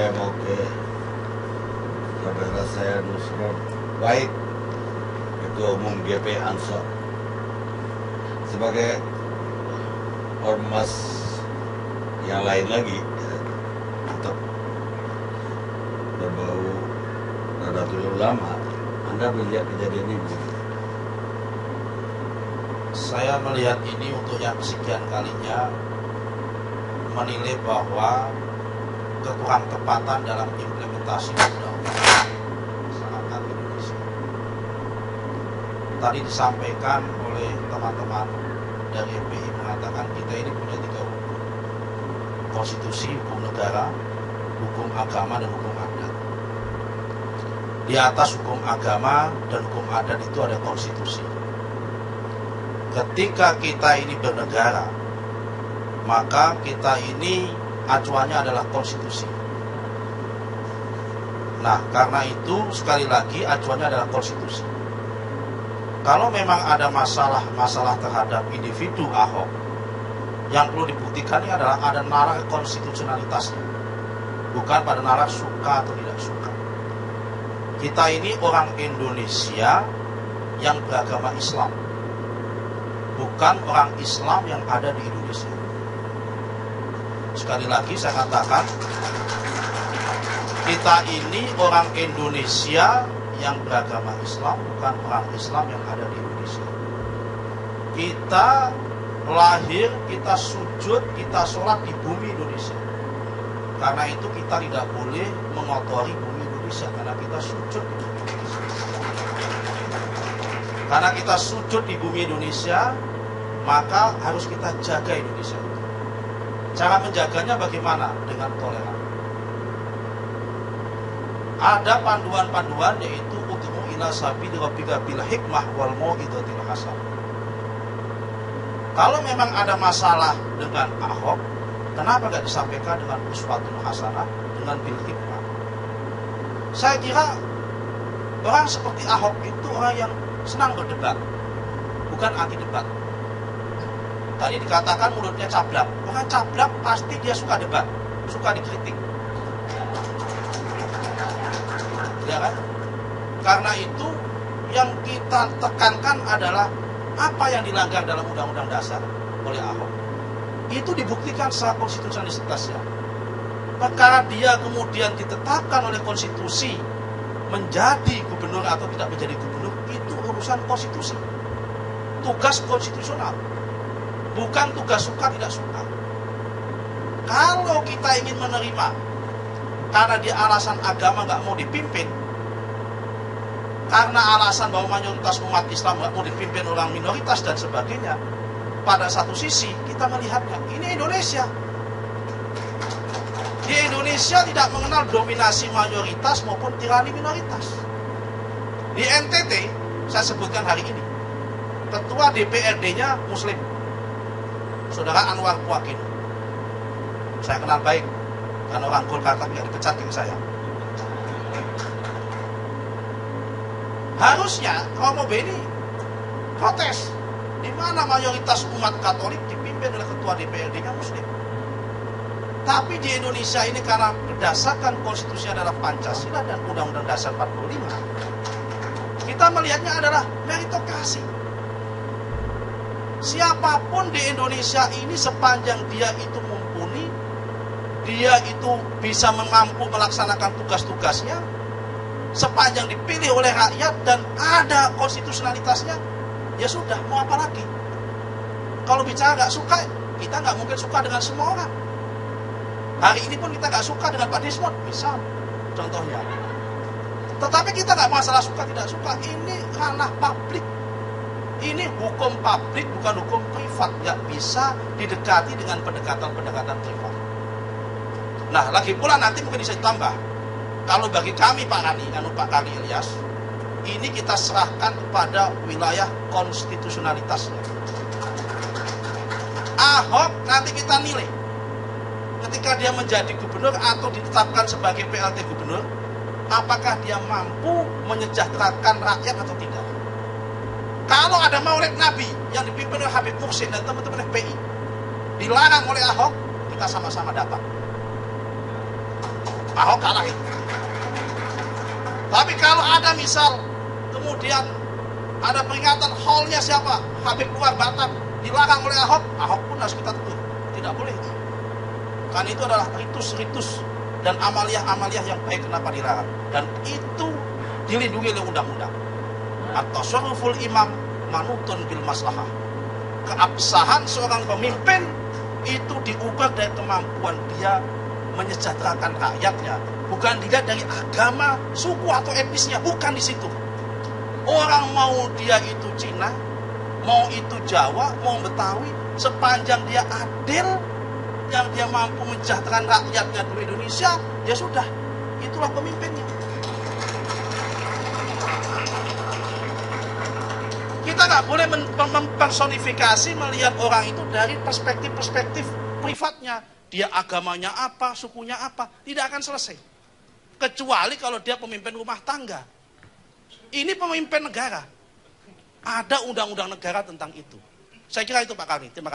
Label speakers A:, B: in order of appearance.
A: saya mau ke saudara saya Nusron Wahid, Ketua Umum GP Ansor, sebagai ormas yang lain lagi tetap berbau Nahdlatul Ulama. Anda melihat kejadian ini?
B: Saya melihat ini untuk yang kesekian kalinya menilai bahwa kekurang tepatan dalam implementasi undang-undang masyarakat Indonesia. Tadi disampaikan oleh teman-teman dari FPI mengatakan kita ini punya 3 hukum: konstitusi, hukum negara, hukum agama, dan hukum adat. Di atas hukum agama dan hukum adat itu ada konstitusi. Ketika kita ini bernegara, maka kita ini acuannya adalah konstitusi. Nah, karena itu sekali lagi acuannya adalah konstitusi. Kalau memang ada masalah terhadap individu Ahok, yang perlu dibuktikan ini adalah ada nalar konstitusionalitasnya, bukan pada nalar suka atau tidak suka. Kita ini orang Indonesia yang beragama Islam, bukan orang Islam yang ada di Indonesia. Sekali lagi saya katakan, kita ini orang Indonesia yang beragama Islam, bukan orang Islam yang ada di Indonesia. Kita lahir, kita sujud, kita sholat di bumi Indonesia. Karena itu kita tidak boleh mengotori bumi Indonesia, karena kita sujud di bumi Indonesia. Karena kita sujud di bumi Indonesia, maka harus kita jaga Indonesia. Cara menjaganya bagaimana? Dengan toleran. Ada panduan-panduan, yaitu ud'u ila sabili rabbika bil hikmah wal mau'izatil hasanah. Kalau memang ada masalah dengan Ahok, kenapa tidak disampaikan dengan uswatun hasanah, dengan bil hikmah? Saya kira orang seperti Ahok itu orang yang senang berdebat, bukan anti debat. Tadi dikatakan mulutnya cablak. Orang cablak pasti dia suka debat, suka dikritik. Ya kan? Karena itu yang kita tekankan adalah apa yang dilanggar dalam Undang-Undang Dasar oleh Ahok. Itu dibuktikan secara konstitusionalitasnya. Perkara dia kemudian ditetapkan oleh konstitusi menjadi gubernur atau tidak menjadi gubernur, itu urusan konstitusi. Tugas konstitusional. Bukan tugas suka tidak suka. Kalau kita ingin menerima karena dia alasan agama nggak mau dipimpin, karena alasan bahwa mayoritas umat Islam nggak mau dipimpin orang minoritas dan sebagainya, pada satu sisi kita melihatnya ini Indonesia. Di Indonesia tidak mengenal dominasi mayoritas maupun tirani minoritas. Di NTT, saya sebutkan hari ini, ketua DPRD-nya Muslim, Saudara Anwar Puakin. Saya kenal baik, karena orang Golkar tapi nggak dipecat dengan saya. Harusnya Romo Beni protes, di mana mayoritas umat Katolik dipimpin oleh ketua DPRD-nya Muslim. Tapi di Indonesia ini karena berdasarkan konstitusi adalah Pancasila dan Undang-Undang Dasar 45, kita melihatnya adalah meritokrasi. Siapapun di Indonesia ini sepanjang dia itu mumpuni, dia itu bisa mampu melaksanakan tugas-tugasnya, sepanjang dipilih oleh rakyat dan ada konstitusionalitasnya, ya sudah, mau apa lagi? Kalau bicara nggak suka, kita nggak mungkin suka dengan semua orang. Hari ini pun kita nggak suka dengan Pak Desmond, misal contohnya. Tetapi kita nggak masalah suka tidak suka, ini ranah publik. Ini hukum publik, bukan hukum privat. Nggak bisa didekati dengan pendekatan-pendekatan privat. Nah, lagi pula nanti mungkin bisa ditambah. Kalau bagi kami Pak Kani Ilyas, ini kita serahkan kepada wilayah konstitusionalitasnya. Ahok nanti kita nilai. Ketika dia menjadi gubernur atau ditetapkan sebagai PLT gubernur, apakah dia mampu menyejahterakan rakyat atau tidak? Kalau ada maulid Nabi yang dipimpin oleh Habib Muhsin dan teman-teman FPI dilarang oleh Ahok, kita sama-sama datang. Ahok kalah itu. Tapi kalau ada misal kemudian ada peringatan hallnya siapa? Habib luar Batam dilarang oleh Ahok, Ahok pun harus kita tegur. Tidak boleh itu. Kan itu adalah ritus-ritus dan amaliah-amaliah yang baik, kenapa dilarang? Dan itu dilindungi oleh undang-undang. At-tasarruful imam manutun bil maslahah. Keabsahan seorang pemimpin itu diubah dari kemampuan dia menyejahterakan rakyatnya, bukan dilihat dari agama, suku atau etnisnya, bukan di situ. Orang mau dia itu Cina, mau itu Jawa, mau Betawi, sepanjang dia adil, yang dia mampu mensejahterakan rakyatnya di Indonesia, ya sudah, itulah pemimpinnya. Kita nggak boleh mempersonifikasi melihat orang itu dari perspektif-perspektif privatnya. Dia agamanya apa, sukunya apa, tidak akan selesai. Kecuali kalau dia pemimpin rumah tangga. Ini pemimpin negara. Ada undang-undang negara tentang itu. Saya kira itu Pak Karni. Terima kasih.